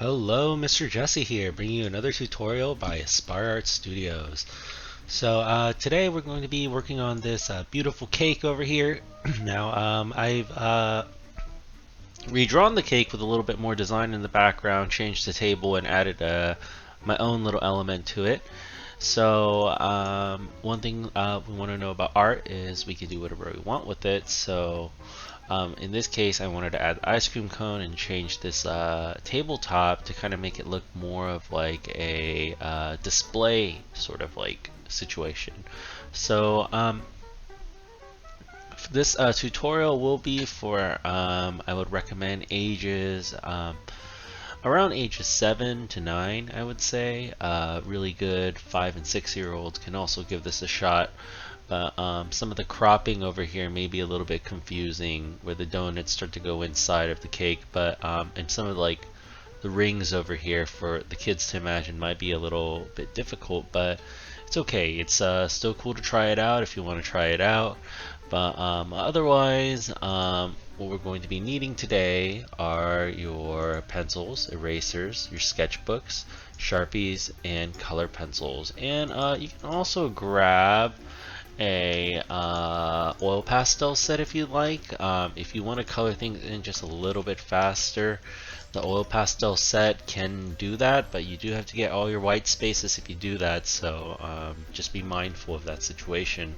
Hello, Mr. Jesse here, bringing you another tutorial by Aspire Art Studios. Today we're going to be working on this beautiful cake over here. I've redrawn the cake with a little bit more design in the background, changed the table, and added my own little element to it. One thing we want to know about art is we can do whatever we want with it. In this case, I wanted to add the ice cream cone and change this tabletop to kind of make it look more of like a display sort of like situation. So this tutorial will be for, I would recommend ages around ages 7 to 9, I would say. Really good 5 and 6 year olds can also give this a shot. Some of the cropping over here may be a little bit confusing where the donuts start to go inside of the cake, and some of the rings over here for the kids to imagine might be a little bit difficult, but it's okay. It's still cool to try it out if you want to try it out. Otherwise, what we're going to be needing today are your pencils, erasers, your sketchbooks, Sharpies, and color pencils. And you can also grab a oil pastel set if you like. If you want to color things in just a little bit faster, the oil pastel set can do that, but you do have to get all your white spaces if you do that, so just be mindful of that situation.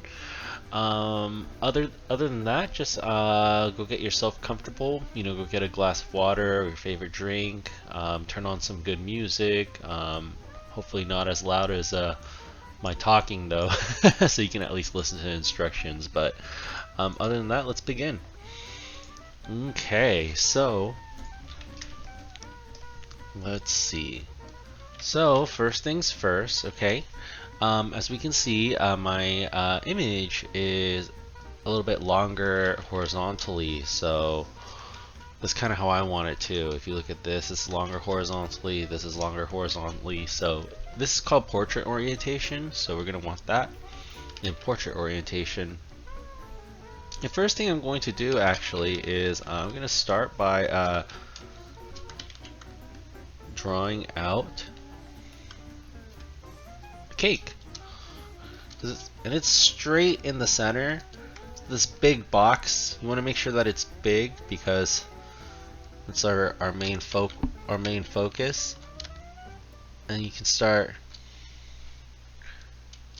Other than that, just go get yourself comfortable. Go get a glass of water or your favorite drink. Turn on some good music. Hopefully not as loud as my talking though, so you can at least listen to the instructions. But other than that, let's begin. Okay, so let's see. So first things first, okay. As we can see, my image is a little bit longer horizontally, so that's kind of how I want it too. If you look at this, it's longer horizontally, this is longer horizontally, so this is called portrait orientation, so we're going to want that in portrait orientation. The first thing I'm going to do actually is I'm going to start by drawing out a cake. And it's straight in the center. This big box, you want to make sure that it's big because it's our main focus. And you can start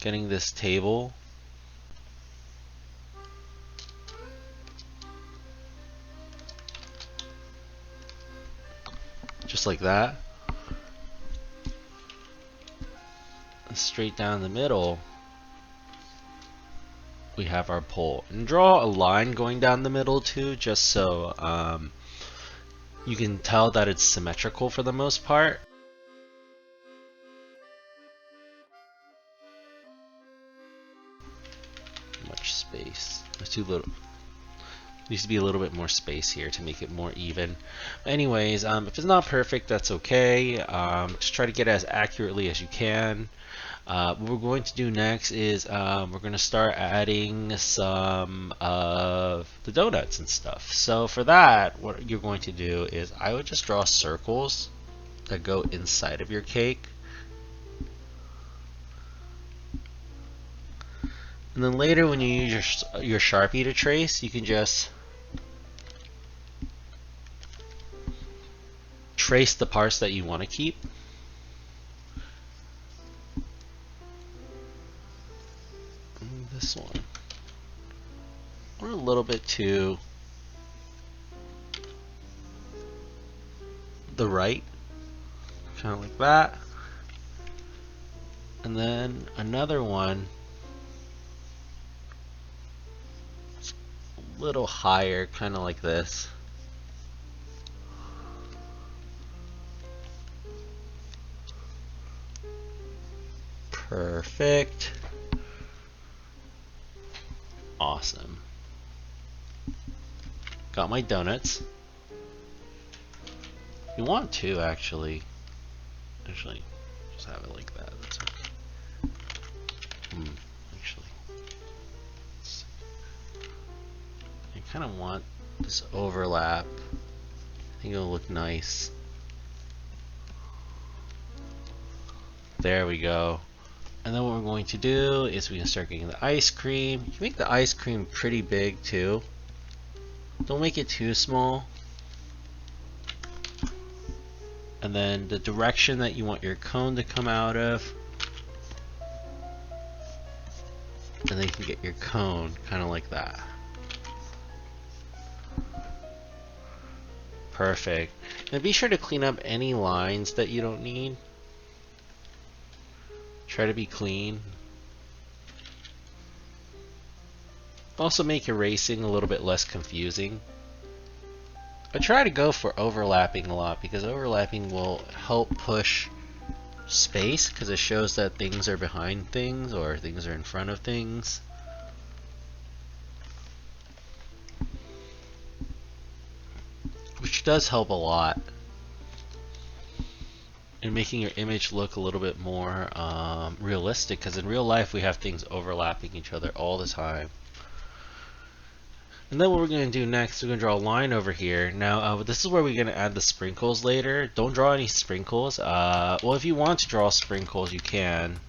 getting this table. Just like that. And straight down the middle, we have our pole. And draw a line going down the middle too, just so you can tell that it's symmetrical for the most part. Much space. There's too little. Needs to be a little bit more space here to make it more even. Anyways, if it's not perfect, that's okay. Just try to get it as accurately as you can. What we're going to do next is we're going to start adding some of the donuts and stuff. So for that, what you're going to do is I would just draw circles that go inside of your cake. And then later when you use your Sharpie to trace, you can just trace the parts that you want to keep. And this one. Or a little bit to the right. Kind of like that. And then another one little higher, kind of like this. Perfect. Awesome. Got my donuts. You want to actually just have it like that. That's okay. Actually, kind of want this overlap. I think it'll look nice. There we go. And then what we're going to do is we can start getting the ice cream. You can make the ice cream pretty big too. Don't make it too small. And then the direction that you want your cone to come out of. And then you can get your cone kind of like that. Perfect. And be sure to clean up any lines that you don't need. Try to be clean. Also make erasing a little bit less confusing. I try to go for overlapping a lot because overlapping will help push space because it shows that things are behind things or things are in front of things. Which does help a lot in making your image look a little bit more realistic, because in real life we have things overlapping each other all the time. And then what we're going to do next, we're going to draw a line over here. Now this is where we're going to add the sprinkles later. Don't draw any sprinkles. Well, if you want to draw sprinkles, you can.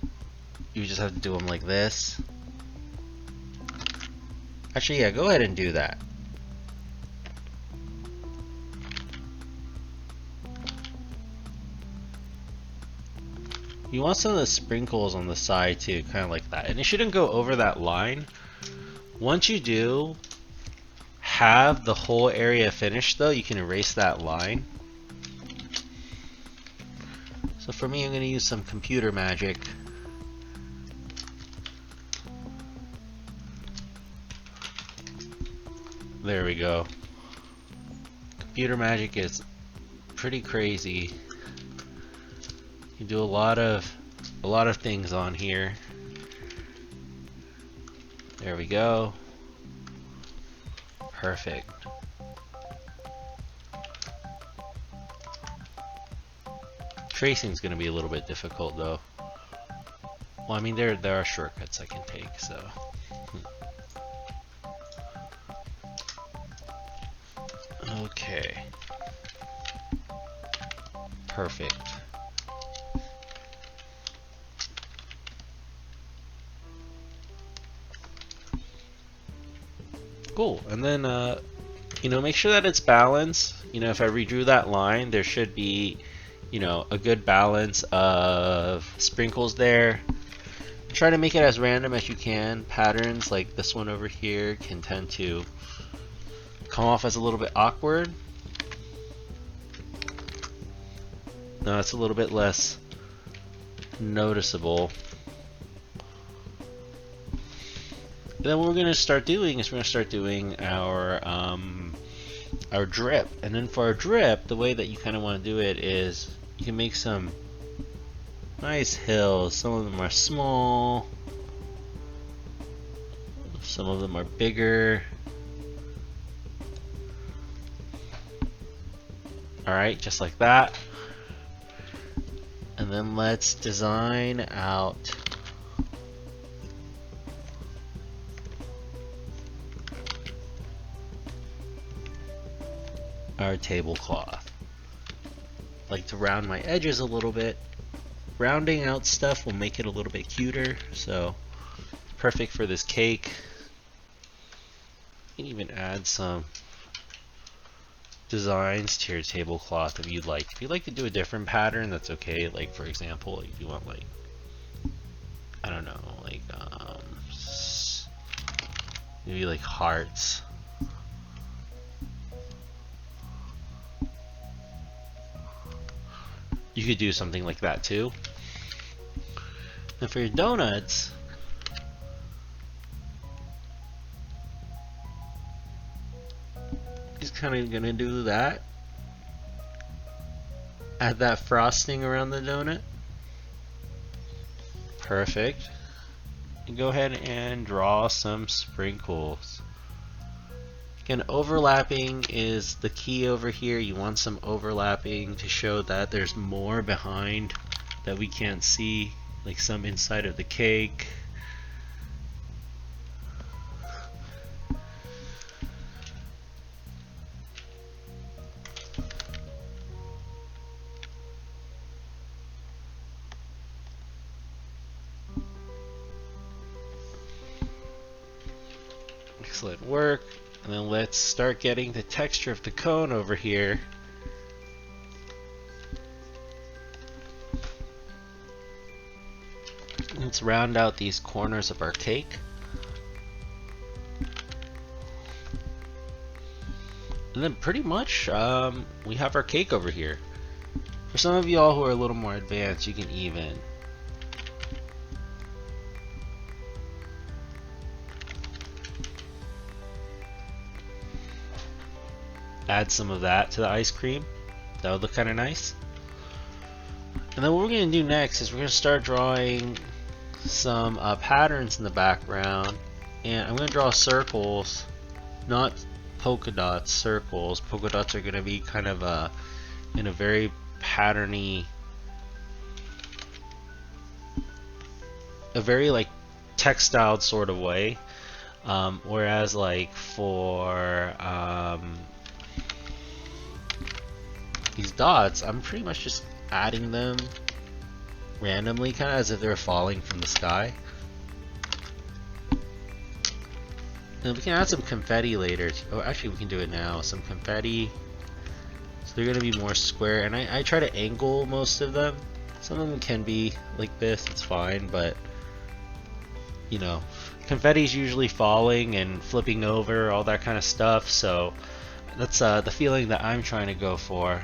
You just have to do them like this. Actually, yeah, go ahead and do that. You want some of the sprinkles on the side too, kind of like that. And it shouldn't go over that line. Once you do have the whole area finished though, you can erase that line. So for me, I'm going to use some computer magic. There we go. Computer magic is pretty crazy. You do a lot of things on here. There we go. Perfect. Tracing is going to be a little bit difficult though. Well, I mean there are shortcuts I can take, so. Okay. Perfect. Cool. And then you know, make sure that it's balanced. You know, if I redrew that line, there should be, you know, a good balance of sprinkles there. Try to make it as random as you can. Patterns like this one over here can tend to come off as a little bit awkward. No, it's a little bit less noticeable. And then what we're going to start doing is we're going to start doing our drip. And then for our drip, the way that you kind of want to do it is you can make some nice hills. Some of them are small, some of them are bigger. Alright, just like that. And then let's design out our tablecloth. Like to round my edges a little bit. Rounding out stuff will make it a little bit cuter, so perfect for this cake. You can even add some designs to your tablecloth if you'd like. If you'd like to do a different pattern, that's okay. Like for example, if you want like, I don't know, like maybe like hearts. You could do something like that too. And for your donuts, just kind of gonna do that. Add that frosting around the donut. Perfect. And go ahead and draw some sprinkles. Again, overlapping is the key over here. You want some overlapping to show that there's more behind that we can't see, like some inside of the cake. Excellent work. And then let's start getting the texture of the cone over here. Let's round out these corners of our cake. And then pretty much we have our cake over here. For some of y'all who are a little more advanced, you can even add some of that to the ice cream. That would look kind of nice. And then what we're going to do next is we're going to start drawing some patterns in the background. And I'm going to draw circles, not polka dots, circles. Polka dots are going to be kind of in a very patterny, a very like textile sort of way. Whereas like for these dots, I'm pretty much just adding them randomly, kind of as if they're falling from the sky. And we can add some confetti later. Oh, actually we can do it now. Some confetti. So they're going to be more square, and I try to angle most of them. Some of them can be like this, it's fine, but you know, confetti is usually falling and flipping over, all that kind of stuff, so that's the feeling that I'm trying to go for.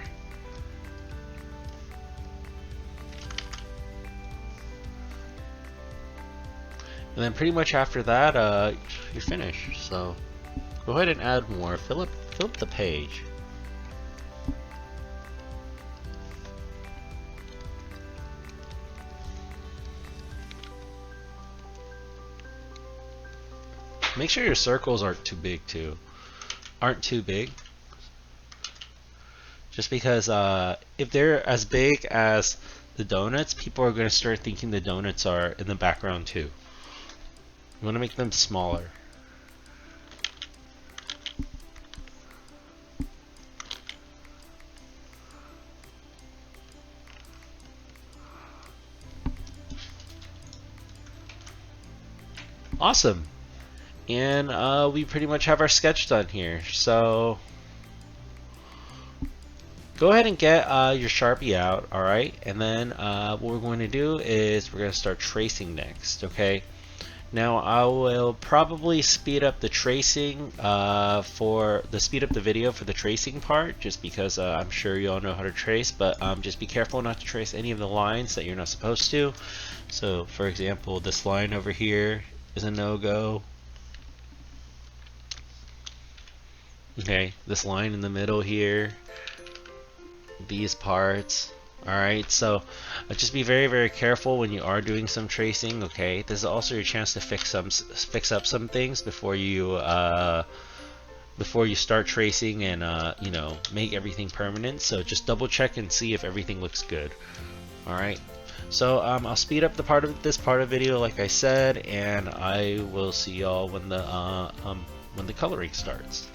And then pretty much after that, you're finished. So go ahead and add more. Fill up the page. Make sure your circles aren't too big too. Aren't too big. Just because if they're as big as the donuts, people are going to start thinking the donuts are in the background too. You want to make them smaller. Awesome. And we pretty much have our sketch done here. So go ahead and get your Sharpie out, alright? And then what we're going to do is we're going to start tracing next, okay? Now I will probably speed up the tracing speed up the video for the tracing part, just because I'm sure you all know how to trace, but just be careful not to trace any of the lines that you're not supposed to. So for example, this line over here is a no-go. Okay, this line in the middle here, these parts. Alright, so just be very, very careful when you are doing some tracing, okay? This is also your chance to fix up some things before you start tracing and you know, make everything permanent. So just double check and see if everything looks good. Alright, so I'll speed up this part of the video like I said, and I will see y'all when the coloring starts.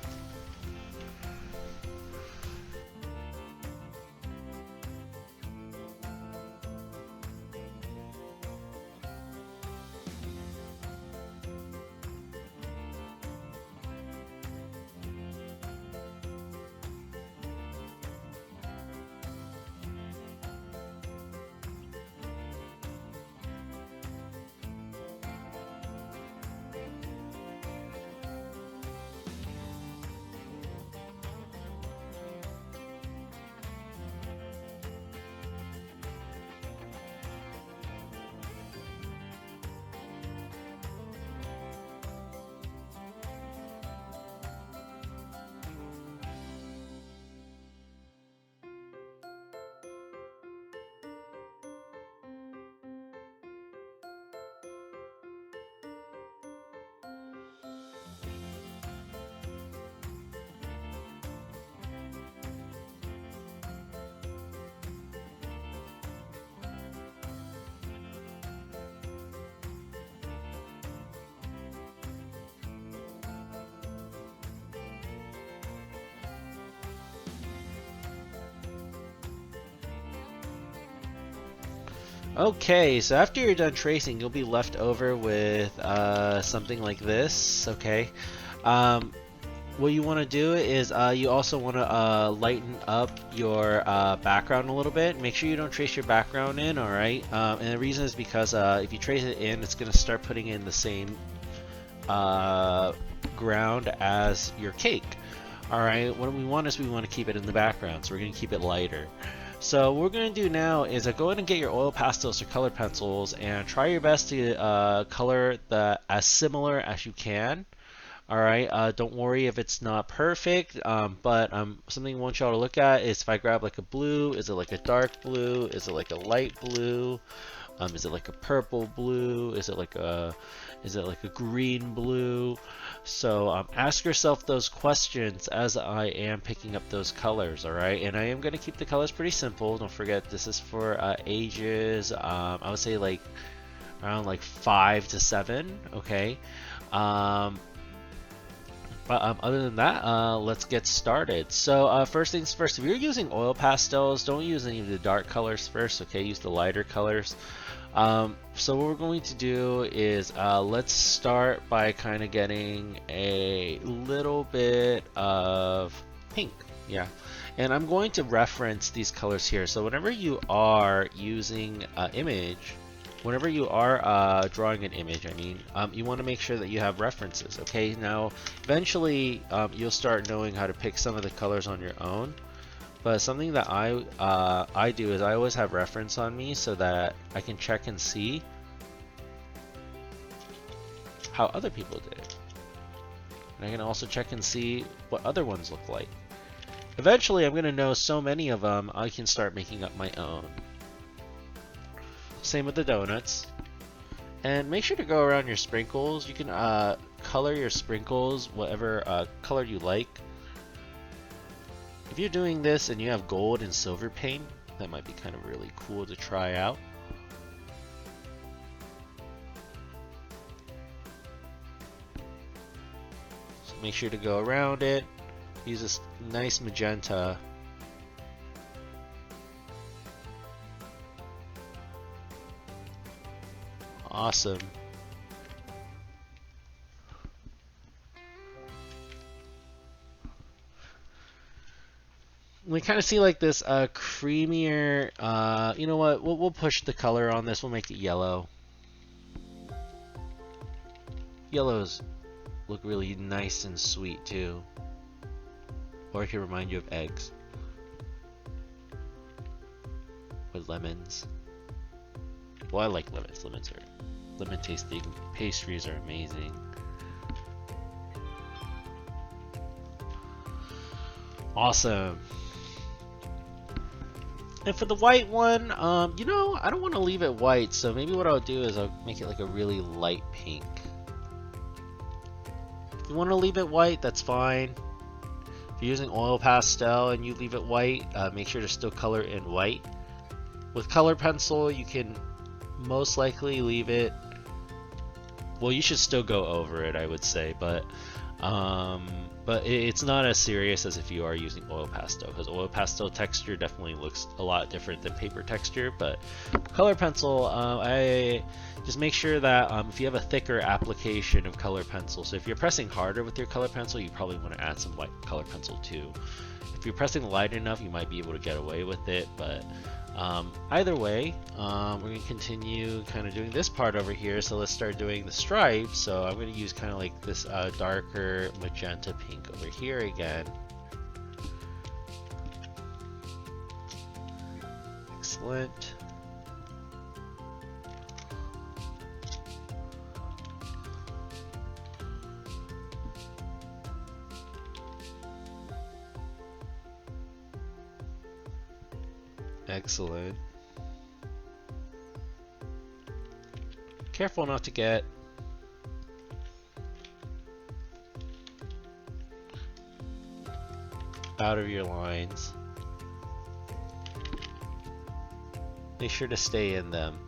Okay, so after you're done tracing, you'll be left over with something like this, okay? Um, what you want to do is you also want to lighten up your background a little bit. Make sure you don't trace your background in, alright? And the reason is because if you trace it in, it's going to start putting in the same ground as your cake. Alright, what we want is we want to keep it in the background, so we're going to keep it lighter. So what we're going to do now is go ahead and get your oil pastels or colored pencils and try your best to color as similar as you can. Alright, don't worry if it's not perfect, but something I want y'all to look at is if I grab like a blue, is it like a dark blue, is it like a light blue, is it like a purple blue, is it like a green blue? So ask yourself those questions as I am picking up those colors, alright? And I am going to keep the colors pretty simple. Don't forget this is for ages, I would say like around like 5 to 7, okay? But other than that, let's get started. So first things first, if you're using oil pastels, don't use any of the dark colors first, okay? Use the lighter colors. So what we're going to do is let's start by kind of getting a little bit of pink, yeah. And I'm going to reference these colors here. So whenever you are using an image, whenever you are drawing an image, you want to make sure that you have references, okay? Now, eventually, you'll start knowing how to pick some of the colors on your own. But something that I do is I always have reference on me so that I can check and see how other people did it. And I can also check and see what other ones look like. Eventually, I'm going to know so many of them, I can start making up my own. Same with the donuts. And make sure to go around your sprinkles. You can color your sprinkles whatever color you like. If you're doing this and you have gold and silver paint, that might be kind of really cool to try out. So make sure to go around it. Use this nice magenta. Awesome. We kind of see like this creamier, you know what, we'll push the color on this, we'll make it yellow. Yellows look really nice and sweet too. Or it can remind you of eggs. With lemons. Well, I like lemons. Lemon tasting pastries are amazing. Awesome. And for the white one, you know, I don't want to leave it white, so maybe what I'll do is I'll make it like a really light pink. If you want to leave it white, that's fine. If you're using oil pastel and you leave it white, make sure to still color in white. With color pencil, you can most likely leave it, well, you should still go over it, I would say, but it's not as serious as if you are using oil pastel, because oil pastel texture definitely looks a lot different than paper texture. But color pencil, I just make sure that if you have a thicker application of color pencil, so if you're pressing harder with your color pencil, you probably want to add some white color pencil too. If you're pressing light enough, you might be able to get away with it, but either way, we're going to continue kind of doing this part over here. So let's start doing the stripes. So I'm going to use kind of like this darker magenta pink over here again. Excellent. Excellent. Careful not to get out of your lines. Make sure to stay in them.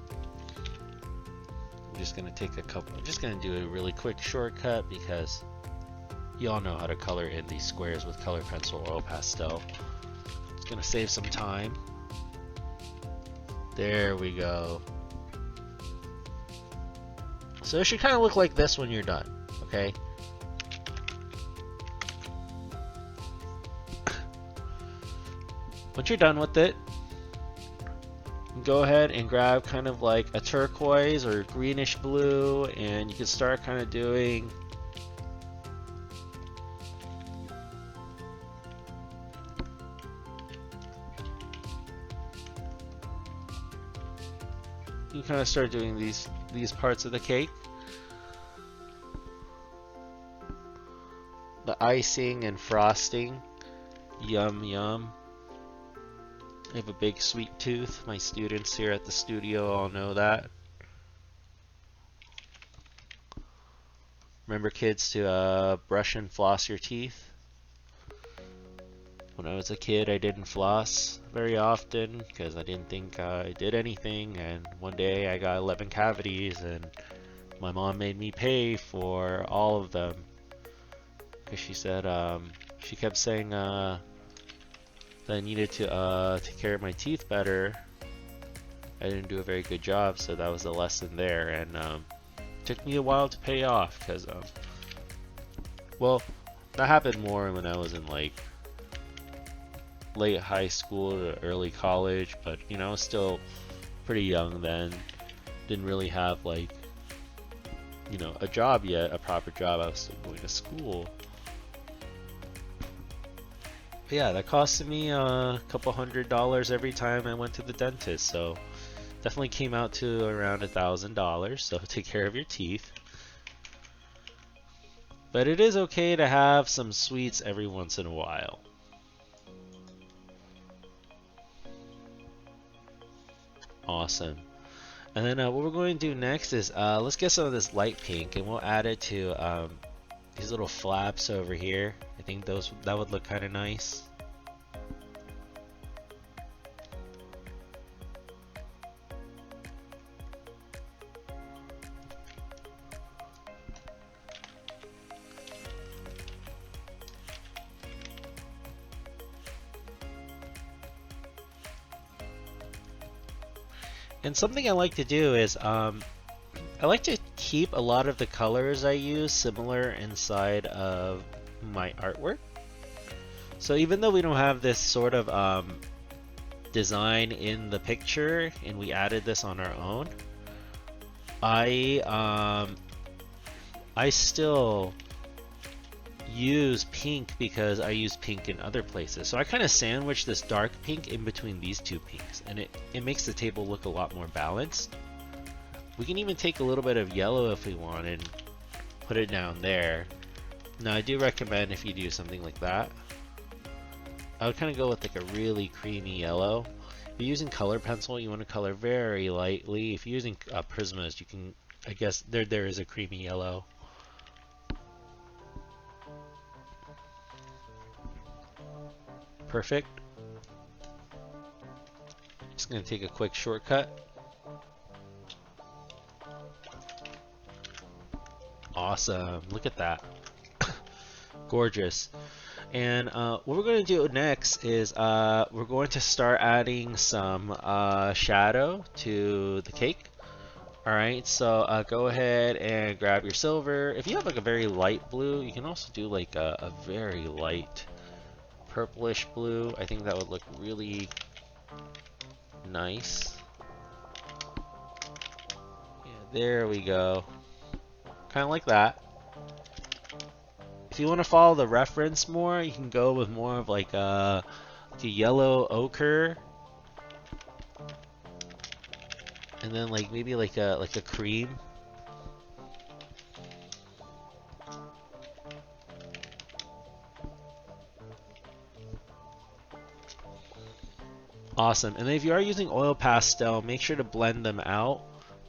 I'm just gonna take a couple. I'm just gonna do a really quick shortcut because y'all know how to color in these squares with color pencil or oil pastel. It's gonna save some time. There we go. So it should kind of look like this when you're done, okay? Once you're done with it, go ahead and grab kind of like a turquoise or greenish blue, and you can start kind of doing these parts of the cake. The icing and frosting. Yum yum. I have a big sweet tooth. My students here at the studio all know that. Remember, kids, to brush and floss your teeth. When I was a kid, I didn't floss very often because I didn't think I did anything, and one day I got 11 cavities and my mom made me pay for all of them because she said she kept saying that I needed to take care of my teeth better. I didn't do a very good job, so that was the lesson there, and it took me a while to pay off because well, that happened more when I was in like late high school to early college, but you know, I was still pretty young then. Didn't really have like, you know, a job yet, a proper job. I was still going to school. But yeah, that costed me a couple $100 every time I went to the dentist, so definitely came out to around $1,000. So take care of your teeth. But it is okay to have some sweets every once in a while. Awesome. And then what we're going to do next is let's get some of this light pink, and we'll add it to these little flaps over here. I think that would look kind of nice. And something I like to do is I like to keep a lot of the colors I use similar inside of my artwork. So even though we don't have this sort of design in the picture and we added this on our own, I still use pink because I use pink in other places. So I kind of sandwich this dark pink in between these two pinks, and it makes the table look a lot more balanced. We can even take a little bit of yellow if we want and put it down there. Now I do recommend, if you do something like that, I would kind of go with like a really creamy yellow. If you're using color pencil, you want to color very lightly. If you're using Prismas, you can, I guess there is a creamy yellow. Perfect. Just gonna take a quick shortcut. Awesome, look at that. Gorgeous. And what we're going to do next is we're going to start adding some shadow to the cake. Alright, so go ahead and grab your silver. If you have like a very light blue, you can also do like a very light purplish blue. I think that would look really nice. Yeah, there we go. Kind of like that. If you want to follow the reference more, you can go with more of like a yellow ochre, and then like maybe like a cream. Awesome. And then if you are using oil pastel, make sure to blend them out.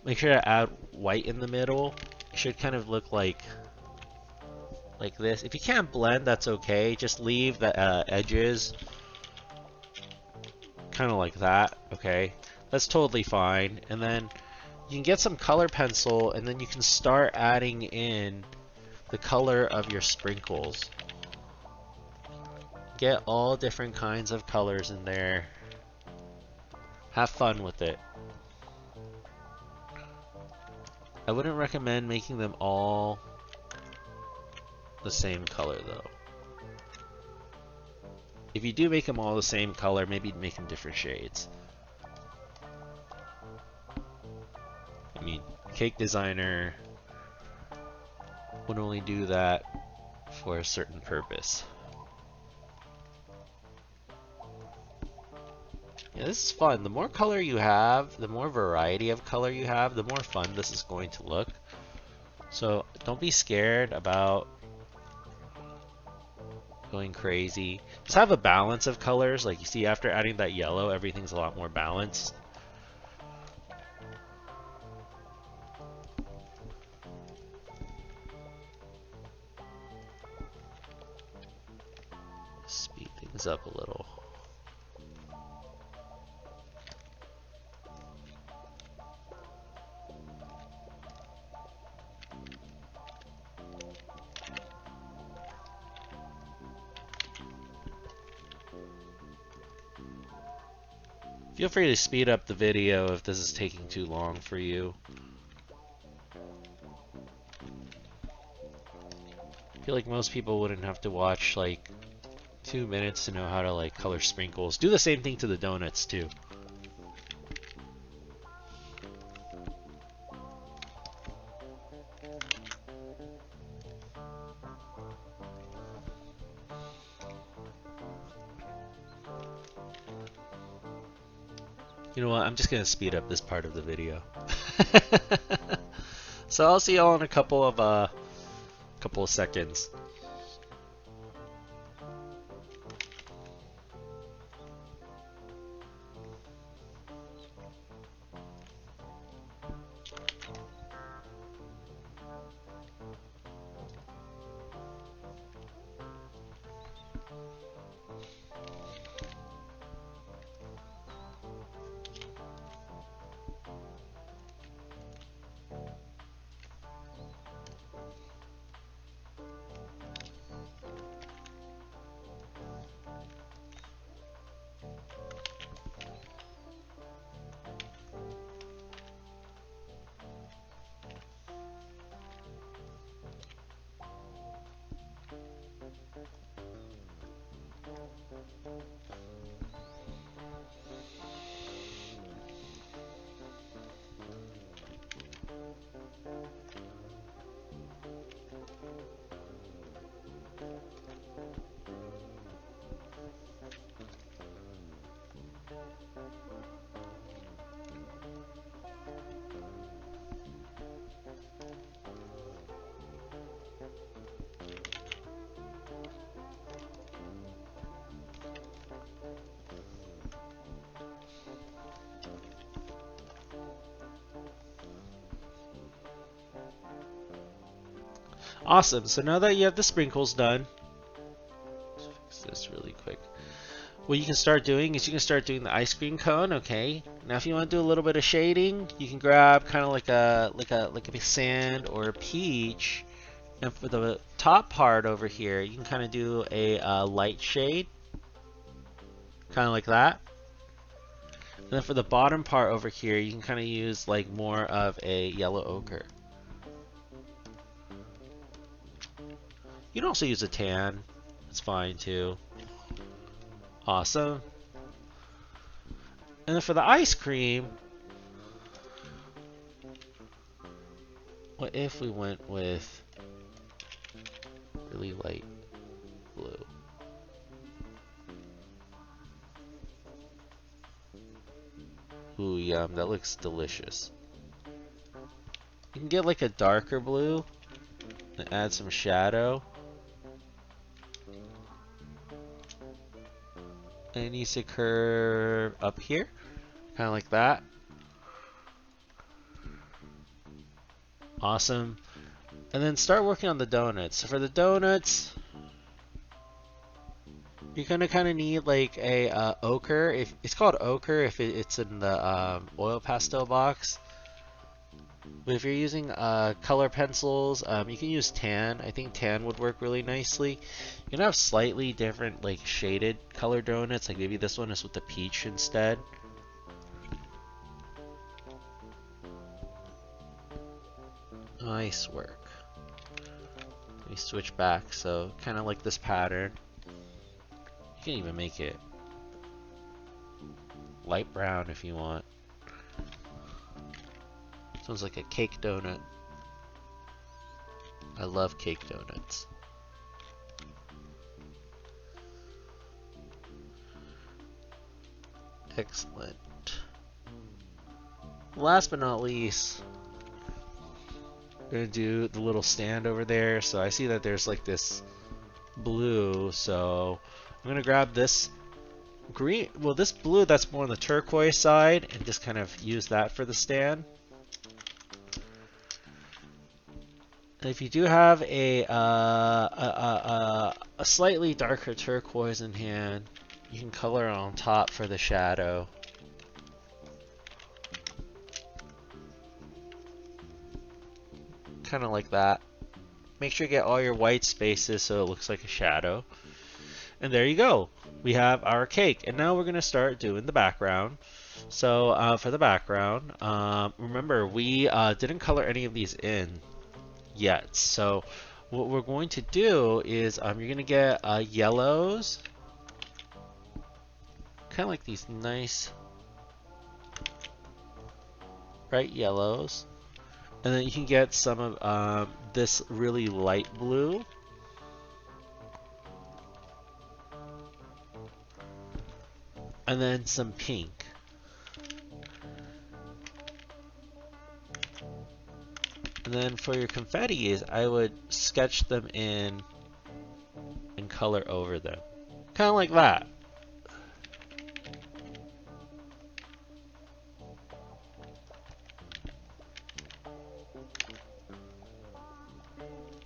Make sure to add white in the middle. It should kind of look like this. If you can't blend, that's okay. Just leave the edges kind of like that. Okay, that's totally fine. And then you can get some color pencil, and then you can start adding in the color of your sprinkles. Get all different kinds of colors in there. Have fun with it. I wouldn't recommend making them all the same color though. if you do make them all the same color, maybe make them different shades. I mean, Cake Designer would only do that for a certain purpose. Yeah, this is fun. The more color you have, the more variety of color you have, the more fun this is going to look. So don't be scared about going crazy. Just have a balance of colors. Like you see, after adding that yellow, everything's a lot more balanced. Speed things up a little. Feel free to speed up the video if this is taking too long for you. I feel like most people wouldn't have to watch like 2 minutes to know how to like color sprinkles. Do the same thing to the donuts too. You know what? I'm just gonna speed up this part of the video. So I'll see y'all in a couple of seconds. Awesome. So now that you have the sprinkles done, let's fix this really quick. What you can start doing is you can start doing the ice cream cone. Okay. Now, if you want to do a little bit of shading, you can grab kind of like a sand or a peach, and for the top part over here, you can kind of do a light shade, kind of like that. And then for the bottom part over here, you can kind of use like more of a yellow ochre. You can also use a tan. It's fine too. Awesome. And then for the ice cream, what if we went with really light blue? Ooh, yum, that looks delicious. You can get like a darker blue and add some shadow. And it needs to curve up here, kind of like that. Awesome. And then start working on the donuts. So for the donuts, you're gonna kind of need like a ochre. If it's called ochre, if it's in the oil pastel box. But if you're using color pencils, you can use tan. I think tan would work really nicely. You can have slightly different like shaded color donuts. Like maybe this one is with the peach instead. Nice work. Let me switch back. So kind of like this pattern. You can even make it light brown if you want. Sounds like a cake donut. I love cake donuts. Excellent. Last but not least, I'm gonna do the little stand over there. So I see that there's like this blue, so I'm gonna grab this green, well this blue that's more on the turquoise side, and just kind of use that for the stand. And if you do have a slightly darker turquoise in hand, you can color on top for the shadow. Kind of like that. Make sure you get all your white spaces so it looks like a shadow. And there you go. We have our cake. And now we're going to start doing the background. So for the background, remember we didn't color any of these in yet. So what we're going to do is you're going to get yellows. Kind of like these nice bright yellows. And then you can get some of this really light blue. And then some pink. And then for your confettis, I would sketch them in and color over them. Kind of like that.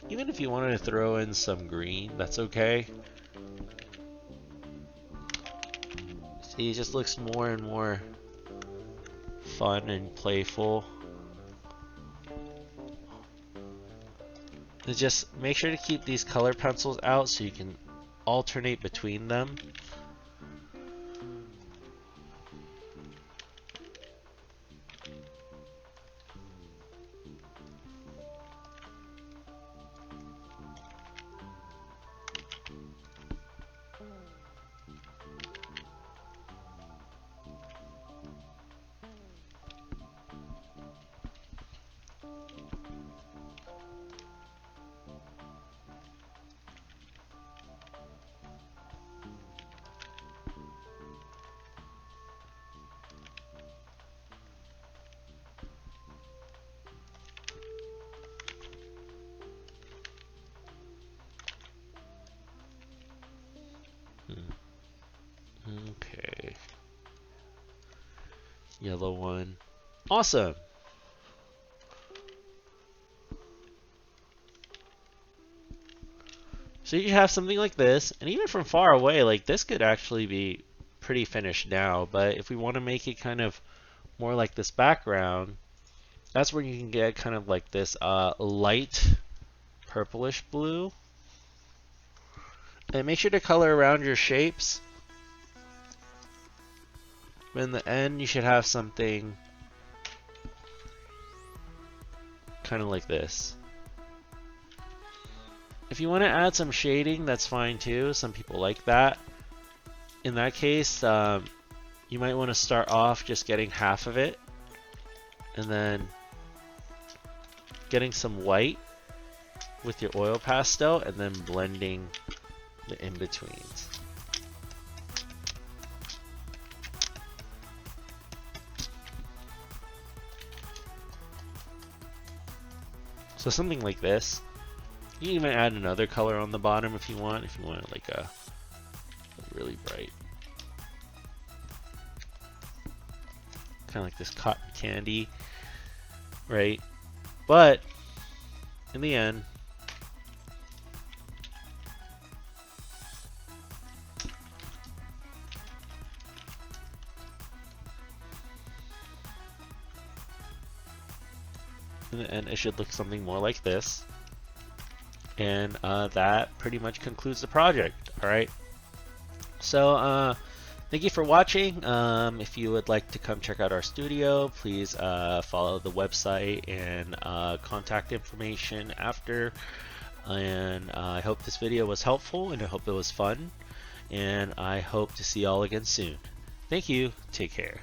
Even if you wanted to throw in some green, that's okay. See, it just looks more and more fun and playful. And just make sure to keep these color pencils out so you can alternate between them. Okay. Yellow one. Awesome. So you have something like this, and even from far away, like this could actually be pretty finished now, but if we want to make it kind of more like this background, that's where you can get kind of like this light purplish blue. And make sure to color around your shapes. But in the end, you should have something kind of like this. If you want to add some shading, that's fine too. Some people like that. In that case, you might want to start off just getting half of it, and then getting some white with your oil pastel, and then blending the in-betweens. So something like this. You can even add another color on the bottom if you want it like a really bright. Kind of like this cotton candy, right? But in the end, it should look something more like this. And that pretty much concludes the project. Alright. So, thank you for watching. If you would like to come check out our studio, please follow the website and contact information after. And I hope this video was helpful, and I hope it was fun. and I hope to see y'all again soon. Thank you. Take care.